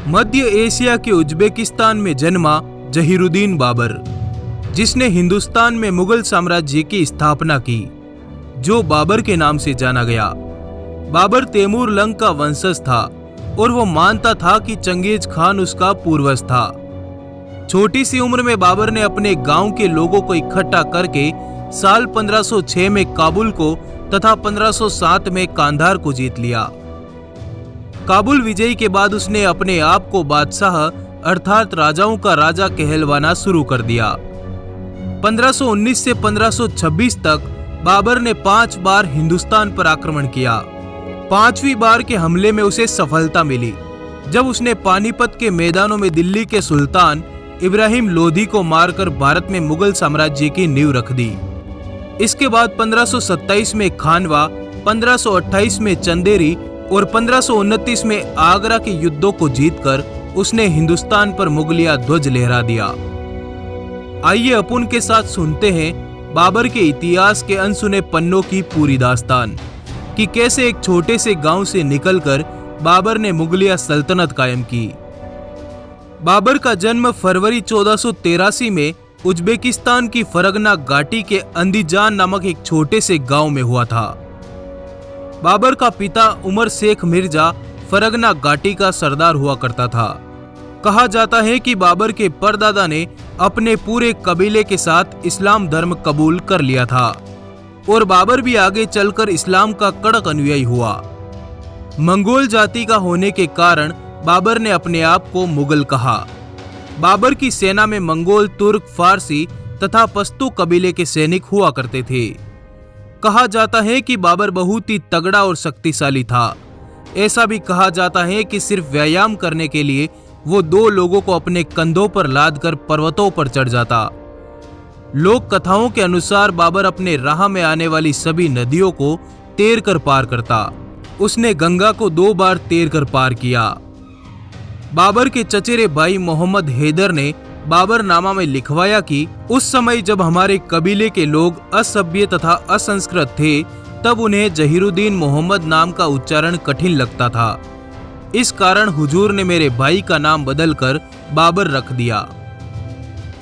मध्य Asia के Uzbekistan में जन्मा जहीरुद्दीन बाबर, जिसने हिंदुस्तान में मुगल साम्राज्य की स्थापना की, जो बाबर के नाम से जाना गया। बाबर तैमूर लंग का वंशज था और वो मानता था कि चंगेज खान उसका पूर्वज था। छोटी सी उम्र में बाबर ने अपने गांव के लोगों को इकट्ठा करके साल 1506 में काबुल को तथा 1507 में कांधार को जीत लिया। काबुल विजय के बाद उसने अपने आप को बादशाह अर्थात राजाओं का राजा कहलवाना शुरू कर दिया। 1519 से 1526 तक बाबर ने 5 बार हिंदुस्तान पर आक्रमण किया। 5वीं बार के हमले में उसे सफलता मिली, जब उसने पानीपत के मैदानों में दिल्ली के सुल्तान इब्राहिम लोधी को मारकर भारत में मुगल साम्राज्य की नींव रख दी। इसके बाद 1527 में खानवा, 1528 में चंदेरी और 1529 में आगरा के युद्धों को जीतकर उसने हिंदुस्तान पर मुगलिया ध्वज लहरा दिया। आइए अपन के साथ सुनते हैं बाबर के इतिहास के अनसुने पन्नों की पूरी दास्तान कि कैसे एक छोटे से गांव से निकलकर बाबर ने मुगलिया सल्तनत कायम की। बाबर का जन्म फरवरी 1483 में उज्बेकिस्तान की फरगना घाटी के अंदीजान नामक एक छोटे से गांव में हुआ था। बाबर का पिता उमर शेख मिर्जा फरगना घाटी का सरदार हुआ करता था। कहा जाता है कि बाबर के परदादा ने अपने पूरे कबीले के साथ इस्लाम धर्म कबूल कर लिया था और बाबर भी आगे चलकर इस्लाम का कड़क अनुयायी हुआ। मंगोल जाति का होने के कारण बाबर ने अपने आप को मुगल कहा। बाबर की सेना में मंगोल, तुर्क, फारसी तथा पश्तो कबीले के सैनिक हुआ करते थे। कहा जाता है कि बाबर बहुत ही तगड़ा और शक्तिशाली था। ऐसा भी कहा जाता है कि सिर्फ व्यायाम करने के लिए वो 2 लोगों को अपने कंधों पर लादकर पर्वतों पर चढ़ जाता। लोक कथाओं के अनुसार बाबर अपने राह में आने वाली सभी नदियों को तैर कर पार करता। उसने गंगा को 2 बार तैर कर पार किया। बाबर के चचेरे भाई मोहम्मद हैदर ने बाबरनामा में लिखवाया कि उस समय जब हमारे कबीले के लोग असभ्य तथा असंस्कृत थे, तब उन्हें जहीरुद्दीन मोहम्मद नाम का उच्चारण कठिन लगता था। इस कारण हुजूर ने मेरे भाई का नाम बदलकर बाबर रख दिया।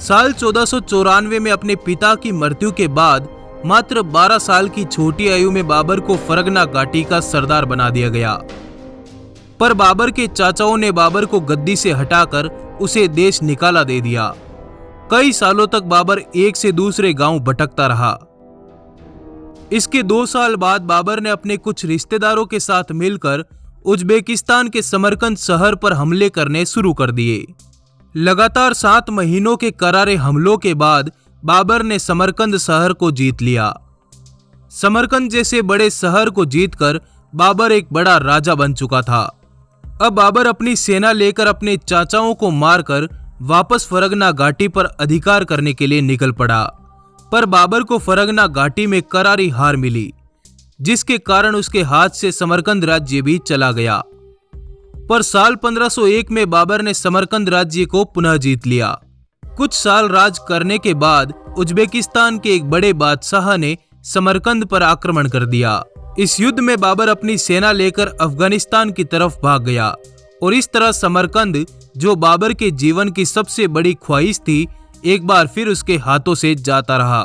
साल 1494 में अपने पिता की मृत्यु के बाद मात्र 12 साल की छोटी आयु में बाबर को फरगना घाटी का सरदार बना दिया गया। पर बाबर के चाचाओं ने बाबर को गद्दी से हटाकर उसे देश निकाला दे दिया। कई सालों तक बाबर एक से दूसरे गांव भटकता रहा। इसके 2 साल बाद बाबर ने अपने कुछ रिश्तेदारों के साथ मिलकर उज्बेकिस्तान के समरकंद शहर पर हमले करने शुरू कर दिए। लगातार 7 महीनों के करारे हमलों के बाद बाबर ने समरकंद शहर को जीत लिया। समरकंद जैसे बड़े शहर को जीतकर बाबर एक बड़ा राजा बन चुका था। अब बाबर अपनी सेना लेकर अपने चाचाओं को मारकर वापस फरगना घाटी पर अधिकार करने के लिए निकल पड़ा। पर बाबर को फरगना घाटी में करारी हार मिली, जिसके कारण उसके हाथ से समरकंद राज्य भी चला गया। पर साल 1501 में बाबर ने समरकंद राज्य को पुनः जीत लिया। कुछ साल राज करने के बाद उज्बेकिस्तान के एक बड़े बादशाह ने समरकंद पर आक्रमण कर दिया। इस युद्ध में बाबर अपनी सेना लेकर अफगानिस्तान की तरफ भाग गया और इस तरह समरकंद, जो बाबर के जीवन की सबसे बड़ी ख्वाहिश थी, एक बार फिर उसके हाथों से जाता रहा।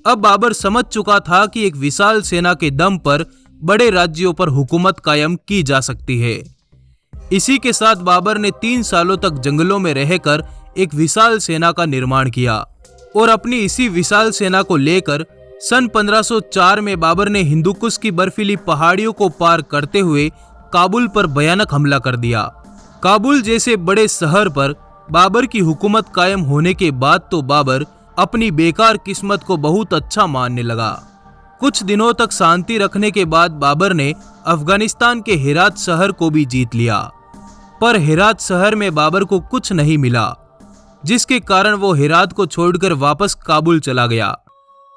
अब बाबर समझ चुका था कि एक विशाल सेना के दम पर बड़े राज्यों पर हुकूमत कायम की जा सकती है। इसी के साथ बाबर ने 3 सालों तक जंगलों में रहकर एक विशाल सेना का निर्माण किया और अपनी इसी विशाल सेना को लेकर सन 1504 में बाबर ने हिंदुकुश की बर्फीली पहाड़ियों को पार करते हुए काबुल पर भयानक हमला कर दिया। काबुल जैसे बड़े शहर पर बाबर की हुकूमत कायम होने के बाद तो बाबर अपनी बेकार किस्मत को बहुत अच्छा मानने लगा। कुछ दिनों तक शांति रखने के बाद बाबर ने अफगानिस्तान के हेरात शहर को भी जीत लिया। पर हेरात शहर में बाबर को कुछ नहीं मिला, जिसके कारण वो हेरात को छोड़कर वापस काबुल चला गया।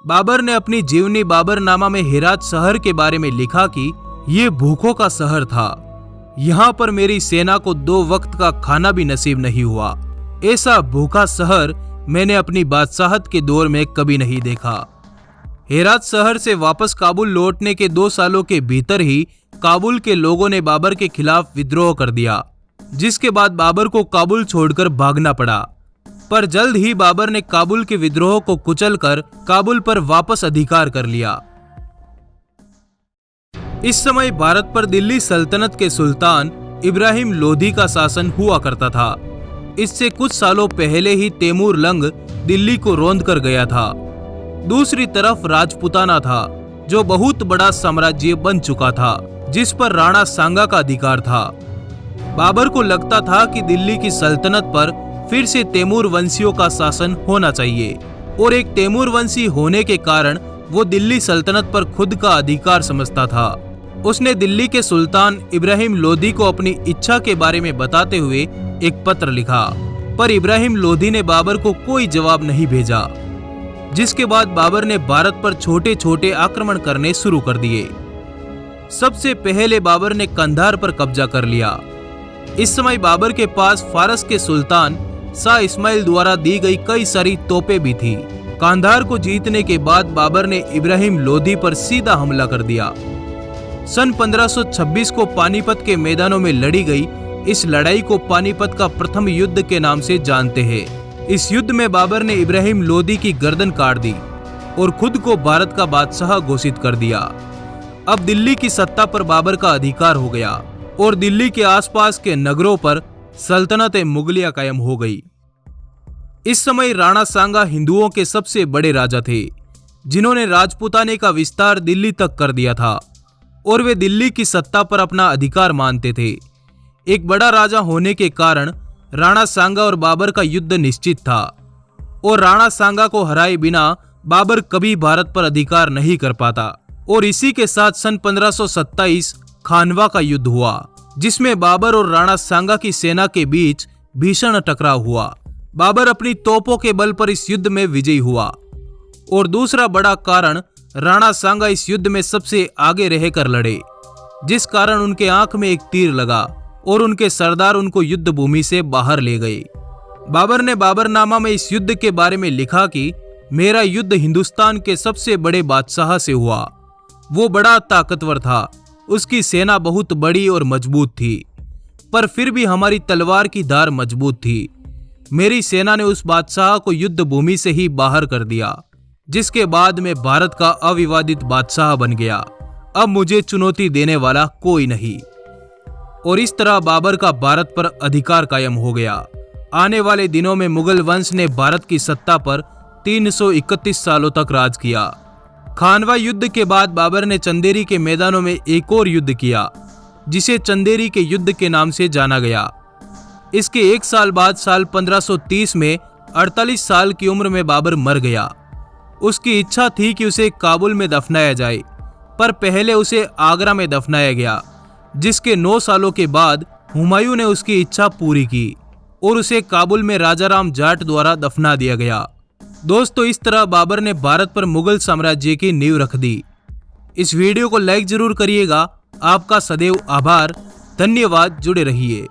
बाबर ने अपनी जीवनी बाबरनामा में हेरात शहर के बारे में लिखा कि ये भूखों का शहर था। यहाँ पर मेरी सेना को 2 वक्त का खाना भी नसीब नहीं हुआ। ऐसा भूखा शहर मैंने अपनी बादशाहत के दौर में कभी नहीं देखा। हेरात शहर से वापस काबुल लौटने के 2 सालों के भीतर ही काबुल के लोगों ने बाबर के खिलाफ विद्रोह कर दिया। जिसके बाद बाबर को काबुल छोड़कर भागना पड़ा। पर जल्द ही बाबर ने काबुल के विद्रोह को कुचलकर काबुल पर वापस अधिकार कर लिया। इस समय भारत पर दिल्ली सल्तनत के सुल्तान इब्राहिम लोधी का शासन हुआ करता था। इससे कुछ सालों पहले ही तैमूर लंग दिल्ली को रौंद कर गया था। दूसरी तरफ राजपूताना था, जो बहुत बड़ा साम्राज्य बन चुका था, जिस पर राणा सांगा का अधिकार था। बाबर को लगता था कि दिल्ली की सल्तनत पर फिर से तैमूर वंशियों का शासन होना चाहिए, और एक तैमूर वंशी होने के कारण वो दिल्ली सल्तनत पर खुद का अधिकार समझता था। उसने दिल्ली के सुल्तान इब्राहिम लोधी को अपनी इच्छा के बारे में बताते हुए एक पत्र लिखा, पर इब्राहिम लोधी ने बाबर को कोई जवाब नहीं भेजा। जिसके बाद बाबर ने भारत पर छोटे छोटे आक्रमण करने शुरू कर दिए। सबसे पहले बाबर ने कंधार पर कब्जा कर लिया। इस समय बाबर के पास फारस के सुल्तान शाह इस्माइल द्वारा दी गई कई सारी तोपें भी थी। कंधार को जीतने के बाद बाबर ने इब्राहिम लोधी पर सीधा हमला कर दिया। सन 1526 को पानीपत के मैदानों में लड़ी गई इस लड़ाई को पानीपत का प्रथम युद्ध के नाम से जानते हैं। इस युद्ध में बाबर ने इब्राहिम लोधी की गर्दन काट दी और खुद को भारत का बादशाह घोषित कर दिया। अब दिल्ली की सत्ता पर बाबर का अधिकार हो गया और दिल्ली के आसपास के नगरों पर सल्तनत मुगलिया कायम हो गई। इस समय राणा सांगा हिंदुओं के सबसे बड़े राजा थे, जिन्होंने राजपूताने का विस्तार दिल्ली तक कर दिया था और वे दिल्ली की सत्ता पर अपना अधिकार मानते थे। एक बड़ा राजा होने के कारण राणा सांगा और बाबर का युद्ध निश्चित था और राणा सांगा को हराए बिना बाबर कभी भारत पर अधिकार नहीं कर पाता। और इसी के साथ सन 1527 खानवा का युद्ध हुआ, जिसमें बाबर और राणा सांगा की सेना के बीच भीषण टकराव हुआ। बाबर अपनी तोपों के बल पर इस युद्ध में विजयी हुआ और दूसरा बड़ा कारण राणा सांगा इस युद्ध में सबसे आगे रहकर लड़े, जिस कारण उनके आंख में एक तीर लगा और उनके सरदार उनको युद्ध भूमि से बाहर ले गए। बाबर ने बाबरनामा में इस युद्ध के बारे में लिखा कि मेरा युद्ध हिंदुस्तान के सबसे बड़े बादशाह से हुआ। वो बड़ा ताकतवर था, उसकी सेना बहुत बड़ी और मजबूत थी, पर फिर भी हमारी तलवार की धार मजबूत थी। मेरी सेना ने उस बादशाह को युद्ध भूमि से ही बाहर कर दिया, जिसके बाद मैं भारत का अविवादित बादशाह बन गया। अब मुझे चुनौती देने वाला कोई नहीं। और इस तरह बाबर का भारत पर अधिकार कायम हो गया। आने वाले दिनों में मुगल वंश ने भारत की सत्ता पर 331 सालों तक राज किया। खानवा युद्ध के बाद बाबर ने चंदेरी के मैदानों में एक और युद्ध किया, जिसे चंदेरी के युद्ध के नाम से जाना गया। इसके एक साल बाद साल 1530 में 48 साल की उम्र में बाबर मर गया। उसकी इच्छा थी कि उसे काबुल में दफनाया जाए, पर पहले उसे आगरा में दफनाया गया, जिसके 9 सालों के बाद हुमायूं ने उसकी इच्छा पूरी की और उसे काबुल में राजाराम जाट द्वारा दफना दिया गया। दोस्तों, इस तरह बाबर ने भारत पर मुगल साम्राज्य की नींव रख दी। इस वीडियो को लाइक जरूर करिएगा। आपका सदैव आभार। धन्यवाद। जुड़े रहिए।